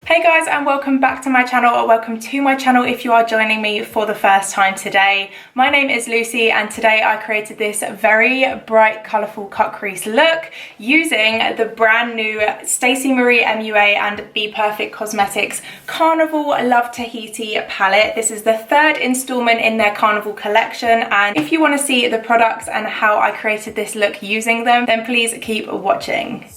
Hey guys, and welcome back to my channel, or welcome to my channel if you are joining me for the first time today. My name is Lucy, and today I created this very bright, colourful cut crease look using the brand new Staceymariemua and BPerfect Cosmetics Carnival Love Tahiti palette. This is the third installment in their Carnival collection, and if you want to see the products and how I created this look using them, then please keep watching.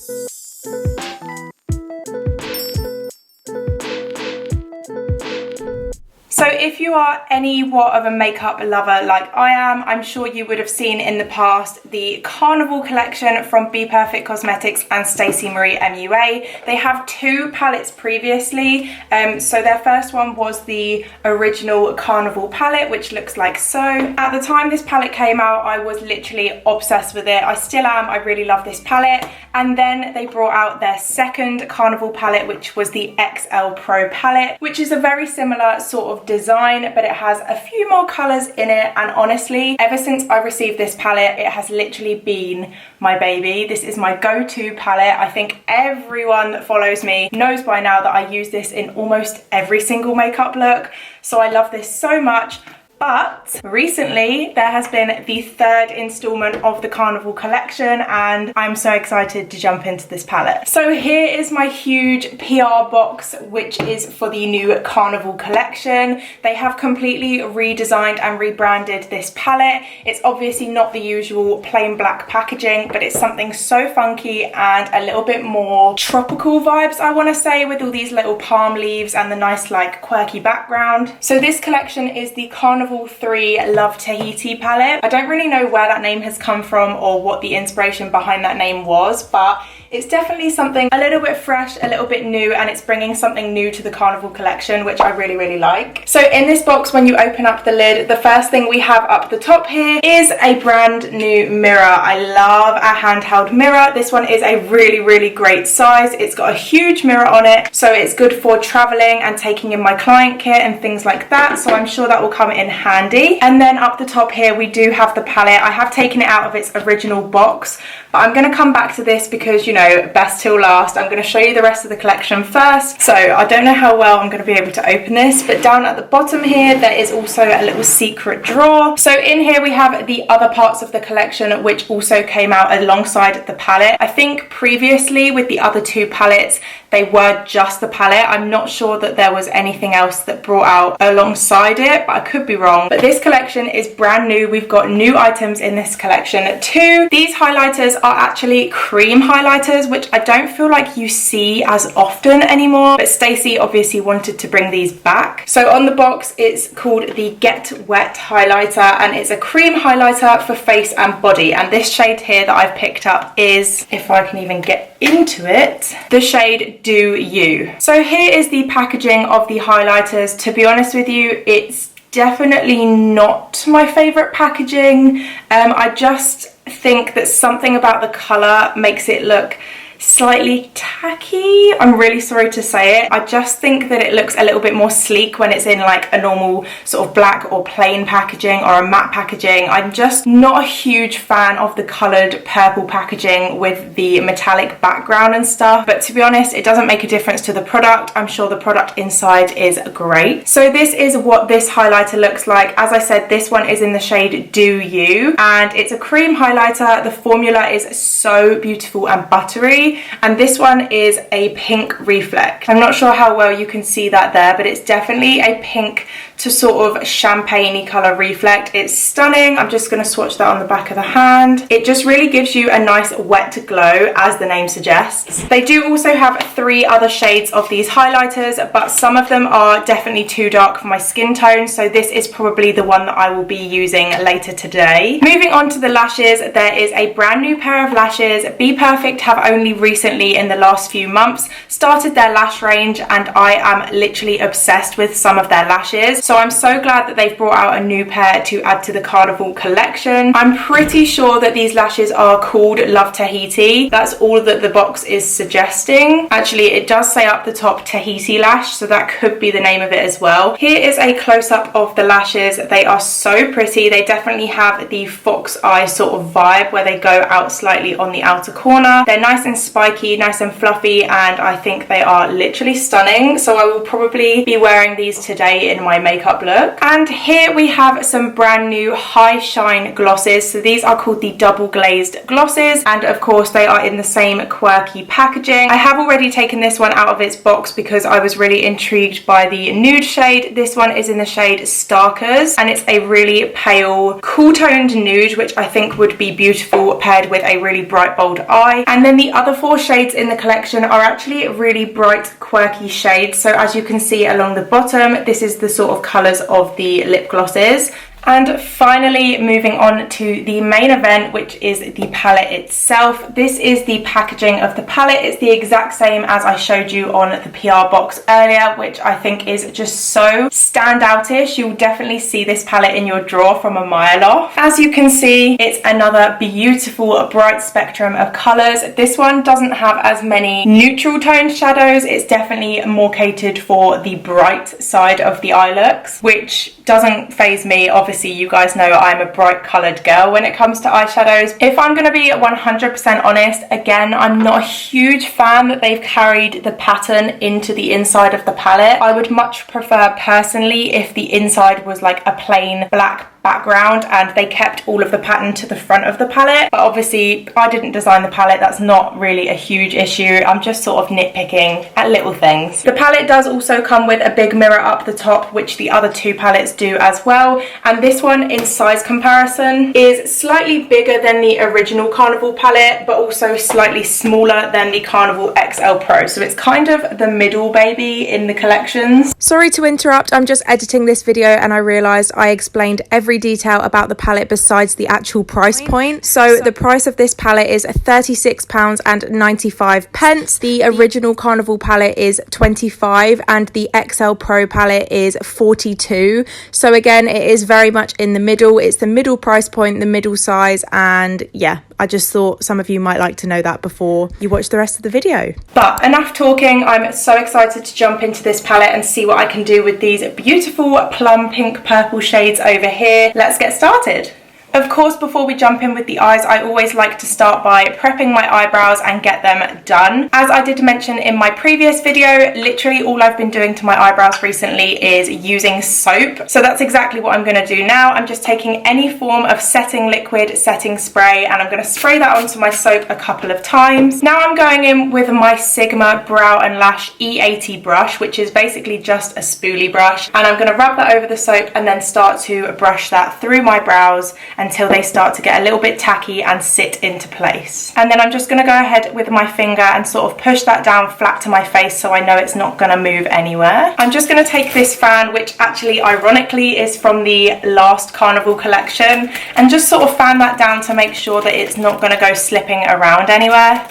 So if you are anywhat of a makeup lover like I am, I'm sure you would have seen in the past the Carnival collection from BPerfect Cosmetics and Staceymariemua. They have two palettes previously. So their first one was the original Carnival palette, which looks like so. At the time this palette came out, I was literally obsessed with it. I still am. I really love this palette. And then they brought out their second Carnival palette, which was the XL Pro palette, which is a very similar sort of design, but it has a few more colors in it. And honestly, ever since I received this palette, it has literally been my baby. This is my go-to palette. I think everyone that follows me knows by now that I use this in almost every single makeup look. So I love this so much. But recently there has been the third installment of the Carnival collection, and I'm so excited to jump into this palette. So here is my huge PR box, which is for the new Carnival collection. They have completely redesigned and rebranded this palette. It's obviously not the usual plain black packaging, but it's something so funky and a little bit more tropical vibes, I want to say, with all these little palm leaves and the nice like quirky background. So this collection is the Carnival 3 Love Tahiti palette. I don't really know where that name has come from or what the inspiration behind that name was, but it's definitely something a little bit fresh, a little bit new, and it's bringing something new to the Carnival collection, which I really like. So in this box, when you open up the lid, the first thing we have up the top here is a brand new mirror. I love a handheld mirror. This one is a really great size. It's got a huge mirror on it, so it's good for traveling and taking in my client kit and things like that, so I'm sure that will come in handy. And then up the top here we do have the palette. I have taken it out of its original box, but I'm going to come back to this because, you know, best till last. I'm going to show you the rest of the collection first. So I don't know how well I'm going to be able to open this, but down at the bottom here there is also a little secret drawer. So in here we have the other parts of the collection which also came out alongside the palette. I think previously with the other two palettes they were just the palette. I'm not sure that there was anything else that brought out alongside it, but I could be wrong. But this collection is brand new. We've got new items in this collection too. These highlighters are actually cream highlighters, which I don't feel like you see as often anymore, but Stacey obviously wanted to bring these back. So on the box it's called the Get Wet highlighter, and it's a cream highlighter for face and body, and this shade here that I've picked up is, if I can even get into it, the shade Do You. So here is the packaging of the highlighters. To be honest with you, it's definitely not my favorite packaging. I just think that something about the color makes it look slightly tacky. I'm really sorry to say it. I just think that it looks a little bit more sleek when it's in like a normal sort of black or plain packaging or a matte packaging. I'm just not a huge fan of the coloured purple packaging with the metallic background and stuff, but to be honest it doesn't make a difference to the product. I'm sure the product inside is great. So this is what this highlighter looks like. As I said, this one is in the shade Do You, and it's a cream highlighter. The formula is so beautiful and buttery, and this one is a pink reflect. I'm not sure how well you can see that there, but it's definitely a pink to sort of champagne-y colour reflect. It's stunning. I'm just going to swatch that on the back of the hand. It just really gives you a nice wet glow, as the name suggests. They do also have 3 other shades of these highlighters, but some of them are definitely too dark for my skin tone, so this is probably the one that I will be using later today. Moving on to the lashes, there is a brand new pair of lashes. BPerfect have only recently, in the last few months, started their lash range, and I am literally obsessed with some of their lashes. So I'm so glad that they've brought out a new pair to add to the Carnival collection. I'm pretty sure that these lashes are called Love Tahiti. That's all that the box is suggesting. Actually, it does say up the top Tahiti lash, so that could be the name of it as well. Here is a close-up of the lashes. They are so pretty. They definitely have the fox eye sort of vibe where they go out slightly on the outer corner. They're nice and spiky, nice and fluffy, and I think they are literally stunning. So I will probably be wearing these today in my makeup look. And here we have some brand new high shine glosses. So these are called the double glazed glosses, and of course they are in the same quirky packaging. I have already taken this one out of its box because I was really intrigued by the nude shade. This one is in the shade Starkers, and it's a really pale, cool toned nude, which I think would be beautiful paired with a really bright, bold eye. And then the other 4 shades in the collection are actually really bright, quirky shades. So as you can see along the bottom, this is the sort of colours of the lip glosses. And finally, moving on to the main event, which is the palette itself. This is the packaging of the palette. It's the exact same as I showed you on the PR box earlier, which I think is just so standoutish. You'll definitely see this palette in your drawer from a mile off. As you can see, it's another beautiful, bright spectrum of colours. This one doesn't have as many neutral toned shadows. It's definitely more catered for the bright side of the eye looks, which doesn't faze me. Obviously, you guys know I'm a bright coloured girl when it comes to eyeshadows. If I'm going to be 100% honest, again, I'm not a huge fan that they've carried the pattern into the inside of the palette. I would much prefer personally if the inside was like a plain black background and they kept all of the pattern to the front of the palette, but obviously I didn't design the palette. That's not really a huge issue. I'm just sort of nitpicking at little things. The palette does also come with a big mirror up the top, which the other 2 palettes do as well, and this one in size comparison is slightly bigger than the original Carnival palette, but also slightly smaller than the Carnival XL Pro, so it's kind of the middle baby in the collections. Sorry to interrupt, I'm just editing this video and I realised I explained every detail about the palette besides the actual price point. So the price of this palette is £36.95. The original Carnival palette is £25 and the XL Pro palette is £42. So again, it is very much in the middle. It's the middle price point, the middle size, and yeah, I just thought some of you might like to know that before you watch the rest of the video. But enough talking, I'm so excited to jump into this palette and see what I can do with these beautiful plum pink purple shades over here. Let's get started. Of course, before we jump in with the eyes, I always like to start by prepping my eyebrows and get them done. As I did mention in my previous video, literally all I've been doing to my eyebrows recently is using soap. So that's exactly what I'm going to do now. I'm just taking any form of setting liquid, setting spray, and I'm going to spray that onto my soap a couple of times. Now I'm going in with my Sigma Brow and Lash E80 brush, which is basically just a spoolie brush. And I'm going to rub that over the soap and then start to brush that through my brows until they start to get a little bit tacky and sit into place. And then I'm just going to go ahead with my finger and sort of push that down flat to my face so I know it's not going to move anywhere. I'm just going to take this fan, which actually ironically is from the last Carnival collection, and just sort of fan that down to make sure that it's not going to go slipping around anywhere.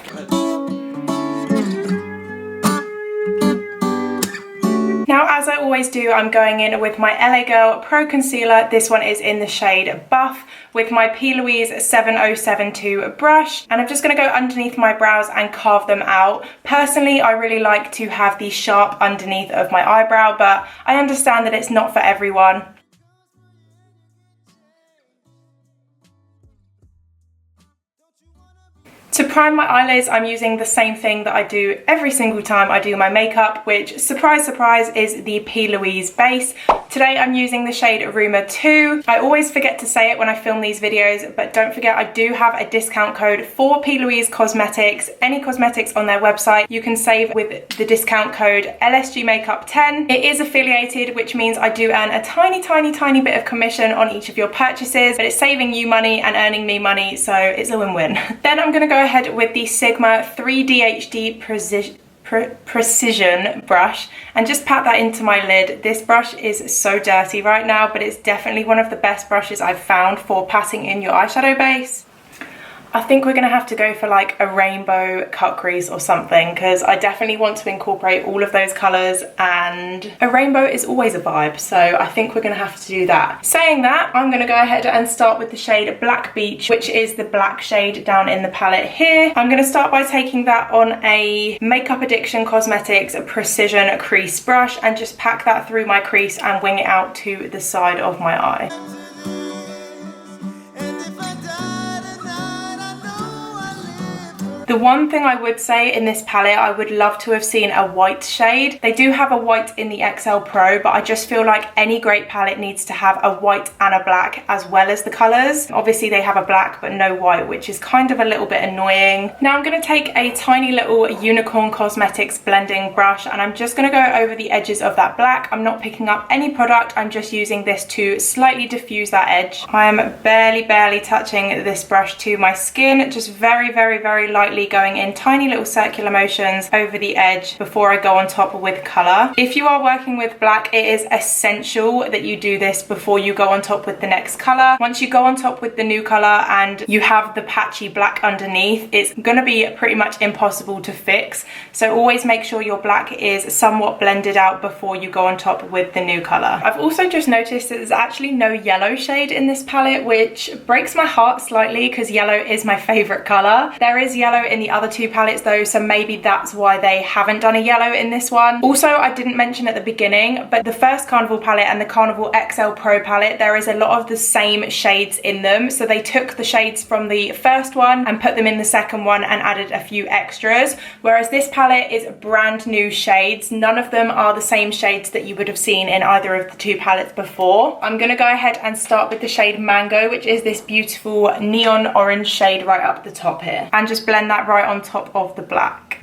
Now, as I always do, I'm going in with my LA Girl Pro Concealer. This one is in the shade Buff, with my Plouise 7072 brush, and I'm just going to go underneath my brows and carve them out. Personally, I really like to have the sharp underneath of my eyebrow, but I understand that it's not for everyone. To prime my eyelids, I'm using the same thing that I do every single time I do my makeup, which, surprise, surprise, is the Plouise base. Today I'm using the shade Rumour 2. I always forget to say it when I film these videos, but don't forget I do have a discount code for Plouise Cosmetics. Any cosmetics on their website, you can save with the discount code Lsgmakeup10. It is affiliated, which means I do earn a tiny bit of commission on each of your purchases, but it's saving you money and earning me money, so it's a win-win. Then I'm going to go ahead with the Sigma 3DHD Precision brush and just pat that into my lid. This brush is so dirty right now, but it's definitely one of the best brushes I've found for patting in your eyeshadow base. I think we're going to have to go for like a rainbow cut crease or something, because I definitely want to incorporate all of those colours, and a rainbow is always a vibe, so I think we're going to have to do that. Saying that, I'm going to go ahead and start with the shade Black Beach, which is the black shade down in the palette here. I'm going to start by taking that on a Makeup Addiction Cosmetics Precision Crease brush and just pack that through my crease and wing it out to the side of my eye. The one thing I would say in this palette, I would love to have seen a white shade. They do have a white in the XL Pro, but I just feel like any great palette needs to have a white and a black as well as the colours. Obviously they have a black but no white, which is kind of a little bit annoying. Now I'm going to take a tiny little Unicorn Cosmetics blending brush and I'm just going to go over the edges of that black. I'm not picking up any product, I'm just using this to slightly diffuse that edge. I am barely touching this brush to my skin, just very lightly going in tiny little circular motions over the edge before I go on top with colour. If you are working with black, it is essential that you do this before you go on top with the next colour. Once you go on top with the new colour and you have the patchy black underneath, it's going to be pretty much impossible to fix. So always make sure your black is somewhat blended out before you go on top with the new colour. I've also just noticed that there's actually no yellow shade in this palette, which breaks my heart slightly because yellow is my favourite colour. There is yellow in the other two palettes though, so maybe that's why they haven't done a yellow in this one. Also, I didn't mention at the beginning, but the first Carnival palette and the Carnival XL Pro palette, there is a lot of the same shades in them. So they took the shades from the first one and put them in the second one and added a few extras, whereas this palette is brand new shades. None of them are the same shades that you would have seen in either of the two palettes before. I'm going to go ahead and start with the shade Mango, which is this beautiful neon orange shade right up the top here, and just blend that right on top of the black.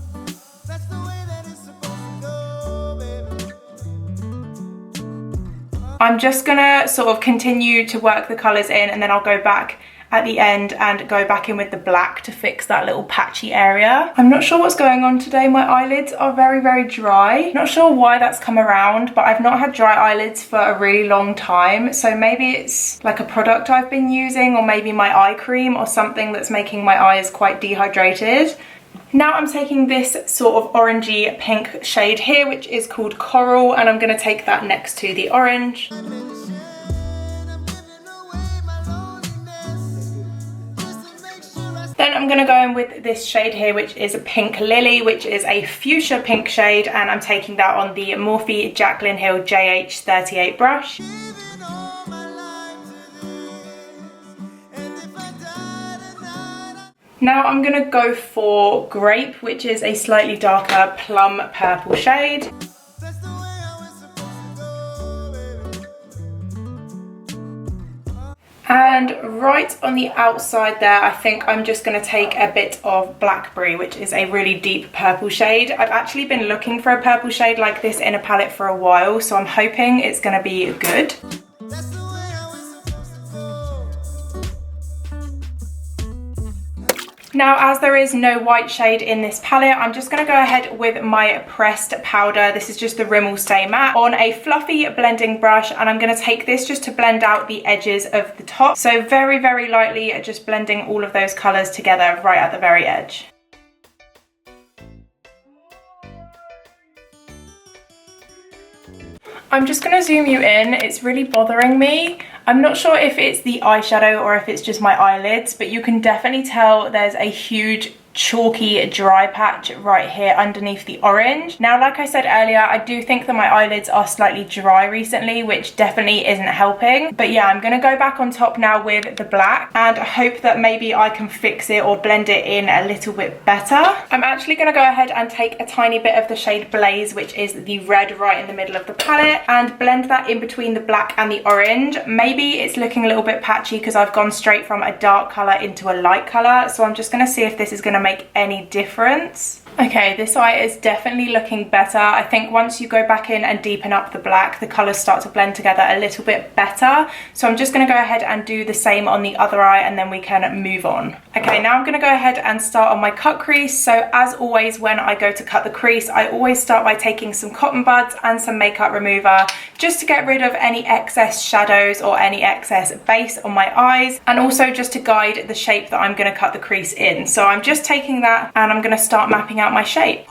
I'm just gonna sort of continue to work the colours in and then I'll go back at the end and go back in with the black to fix that little patchy area. I'm not sure what's going on today. My eyelids are very dry. Not sure why that's come around, but I've not had dry eyelids for a really long time. So maybe it's like a product I've been using, or maybe my eye cream or something that's making my eyes quite dehydrated. Now I'm taking this sort of orangey pink shade here, which is called Coral, and I'm going to take that next to the orange. Then I'm going to go in with this shade here, which is a Pink Lily, which is a fuchsia pink shade, and I'm taking that on the Morphe Jaclyn Hill JH38 brush. Now I'm going to go for Grape, which is a slightly darker plum purple shade. And right on the outside there, I think I'm just going to take a bit of Blackberry, which is a really deep purple shade. I've actually been looking for a purple shade like this in a palette for a while, so I'm hoping it's going to be good. Now, as there is no white shade in this palette, I'm just going to go ahead with my pressed powder. This is just the Rimmel Stay Matte on a fluffy blending brush, and I'm going to take this just to blend out the edges of the top. So very lightly, just blending all of those colours together right at the very edge. I'm just going to zoom you in. It's really bothering me. I'm not sure if it's the eyeshadow or if it's just my eyelids, but you can definitely tell there's a huge chalky dry patch right here underneath the orange. Now, like I said earlier, I do think that my eyelids are slightly dry recently, which definitely isn't helping. But yeah, I'm gonna go back on top now with the black and hope that maybe I can fix it or blend it in a little bit better. I'm actually gonna go ahead and take a tiny bit of the shade Blaze, which is the red right in the middle of the palette, and blend that in between the black and the orange. Maybe it's looking a little bit patchy because I've gone straight from a dark color into a light color, so I'm just gonna see if this is gonna make any difference. Okay, this eye is definitely looking better. I think once you go back in and deepen up the black, the colours start to blend together a little bit better. So I'm just going to go ahead and do the same on the other eye, and then we can move on. Okay, now I'm going to go ahead and start on my cut crease. So as always, when I go to cut the crease, I always start by taking some cotton buds and some makeup remover just to get rid of any excess shadows or any excess base on my eyes, and also just to guide the shape that I'm going to cut the crease in. So I'm just taking that and I'm going to start mapping out my shape.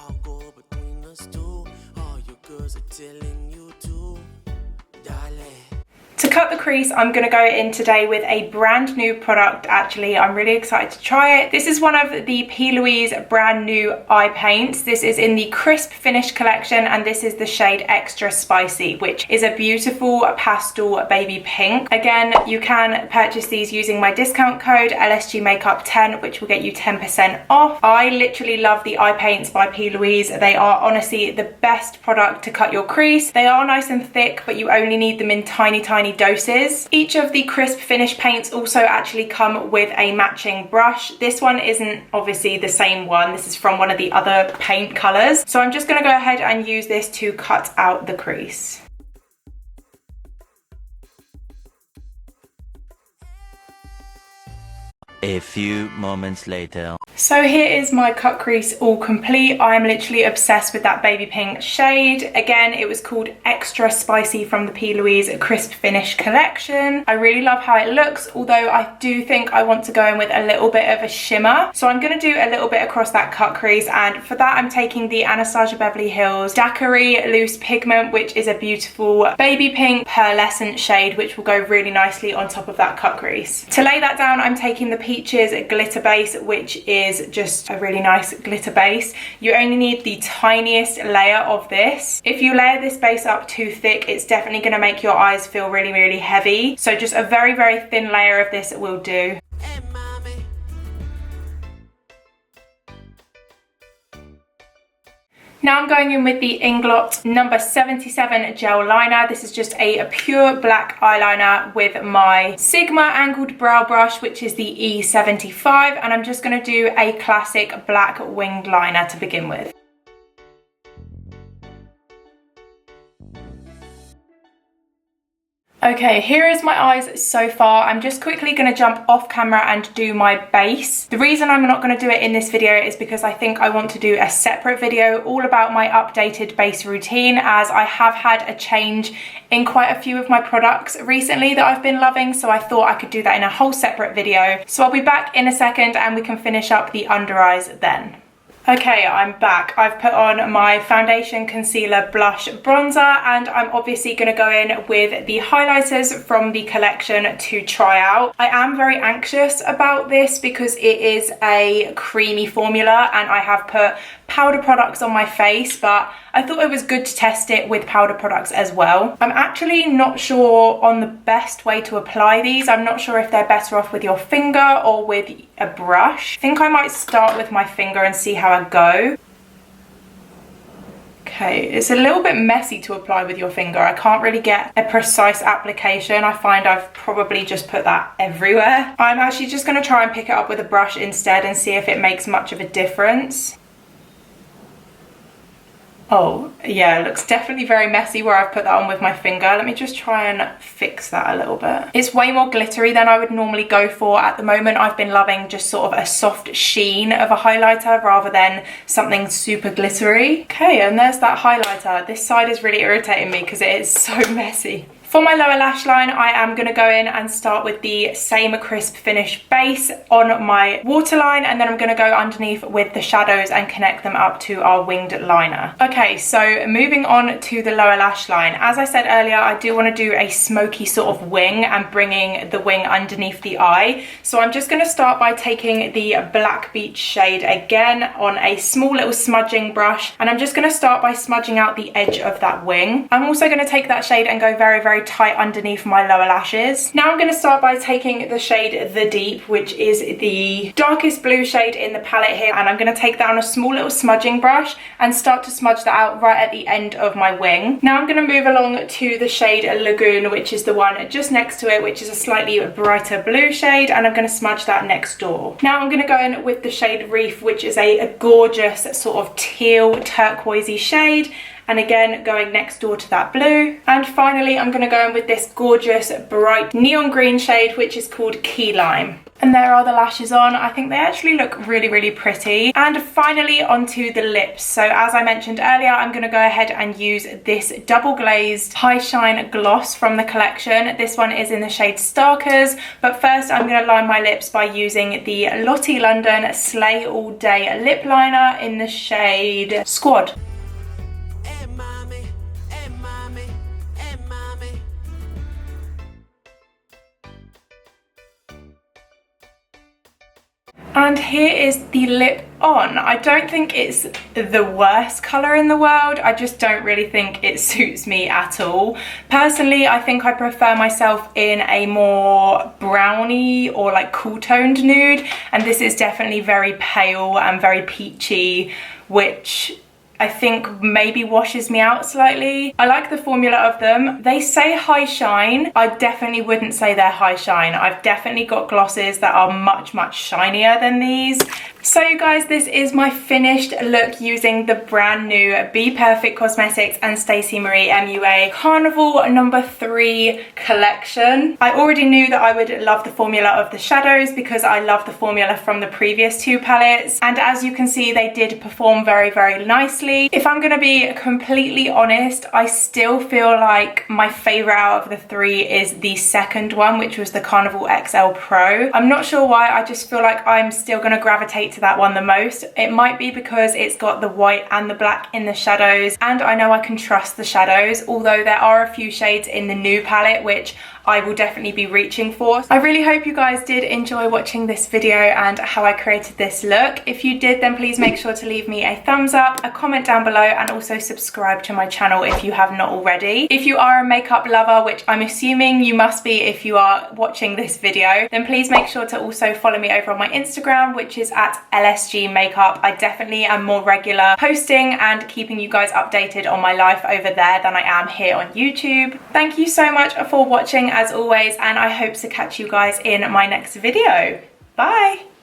To cut the crease, I'm going to go in today with a brand new product. Actually, I'm really excited to try it. This is one of the Plouise brand new eye paints. This is in the Crisp Finish collection, and this is the shade Extra Spicy, which is a beautiful pastel baby pink. Again, you can purchase these using my discount code Lsgmakeup10, which will get you 10% off. I literally love the eye paints by Plouise. They are honestly the best product to cut your crease. They are nice and thick, but you only need them in tiny doses. Each of the Crisp Finish paints also actually come with a matching brush. This one isn't obviously the same one. This is from one of the other paint colors. So I'm just going to go ahead and use this to cut out the crease. A few moments later. So here is my cut crease all complete. I am literally obsessed with that baby pink shade. Again, it was called Extra Spicy from the Plouise Crisp Finish collection. I really love how it looks, although I do think I want to go in with a little bit of a shimmer. So I'm going to do a little bit across that cut crease, and for that I'm taking the Anastasia Beverly Hills Daiquiri Loose Pigment, which is a beautiful baby pink pearlescent shade, which will go really nicely on top of that cut crease. To lay that down, I'm taking the Peaches glitter base, which is just a really nice glitter base. You only need the tiniest layer of this. If you layer this base up too thick, it's definitely going to make your eyes feel really heavy. So just a very thin layer of this will do. Now I'm going in with the Inglot number 77 gel liner. This is just a pure black eyeliner with my Sigma angled brow brush, which is the E75, and I'm just going to do a classic black winged liner to begin with. Okay, here is my eyes so far. I'm just quickly going to jump off camera and do my base. The reason I'm not going to do it in this video is because I think I want to do a separate video all about my updated base routine, as I have had a change in quite a few of my products recently that I've been loving, so I thought I could do that in a whole separate video. So I'll be back in a second and we can finish up the under eyes then. Okay, I'm back. I've put on my foundation, concealer, blush, bronzer, and I'm obviously going to go in with the highlighters from the collection to try out. I am very anxious about this because it is a creamy formula and I have put powder products on my face, but I thought it was good to test it with powder products as well. I'm actually not sure on the best way to apply these. I'm not sure if they're better off with your finger or with a brush. I think I might start with my finger and see how I go. Okay, it's a little bit messy to apply with your finger. I can't really get a precise application. I find I've probably just put that everywhere. I'm actually just going to try and pick it up with a brush instead and see if it makes much of a difference. Oh, yeah, it looks definitely very messy where I've put that on with my finger. Let me just try and fix that a little bit. It's way more glittery than I would normally go for at the moment. I've been loving just sort of a soft sheen of a highlighter rather than something super glittery. Okay, and there's that highlighter. This side is really irritating me because it is so messy. For my lower lash line, I am going to go in and start with the same Crisp Finish base on my waterline, and then I'm going to go underneath with the shadows and connect them up to our winged liner. Okay, so moving on to the lower lash line. As I said earlier, I do want to do a smoky sort of wing and bringing the wing underneath the eye. So I'm just going to start by taking the Black Beach shade again on a small little smudging brush, and I'm just going to start by smudging out the edge of that wing. I'm also going to take that shade and go very tight underneath my lower lashes. Now I'm going to start by taking the shade The Deep, which is the darkest blue shade in the palette here, and I'm going to take that on a small little smudging brush and start to smudge that out right at the end of my wing. Now I'm going to move along to the shade Lagoon, which is the one just next to it, which is a slightly brighter blue shade, and I'm going to smudge that next door. Now I'm going to go in with the shade Reef, which is a gorgeous sort of teal turquoisey shade, and again going next door to that blue. And finally I'm going to go in with this gorgeous bright neon green shade, which is called Key Lime. And there are the lashes on. I think they actually look really pretty. And finally onto the lips. So as I mentioned earlier, I'm going to go ahead and use this double glazed high shine gloss from the collection. This one is in the shade Starkers, but first I'm going to line my lips by using the Lottie London Sleigh All Day lip liner in the shade Squad. And here is the lip on. I don't think it's the worst colour in the world. I just don't really think it suits me at all. Personally, I think I prefer myself in a more browny or like cool toned nude, and this is definitely very pale and very peachy, which I think maybe washes me out slightly. I like the formula of them. They say high shine. I definitely wouldn't say they're high shine. I've definitely got glosses that are much, much shinier than these. So you guys, this is my finished look using the brand new BPerfect Cosmetics and Stacey Marie MUA Carnival No. 3 collection. I already knew that I would love the formula of the shadows because I love the formula from the previous two palettes. And as you can see, they did perform very, very nicely. If I'm gonna be completely honest, I still feel like my favorite out of the three is the second one, which was the Carnival XL Pro. I'm not sure why, I just feel like I'm still gonna gravitate to that one the most. It might be because it's got the white and the black in the shadows, and I know I can trust the shadows, although there are a few shades in the new palette which I will definitely be reaching for. I really hope you guys did enjoy watching this video and how I created this look. If you did, then please make sure to leave me a thumbs up, a comment down below, and also subscribe to my channel if you have not already. If you are a makeup lover, which I'm assuming you must be if you are watching this video, then please make sure to also follow me over on my Instagram, which is at Lsgmakeup. I definitely am more regular posting and keeping you guys updated on my life over there than I am here on YouTube. Thank you so much for watching as always, and I hope to catch you guys in my next video. Bye!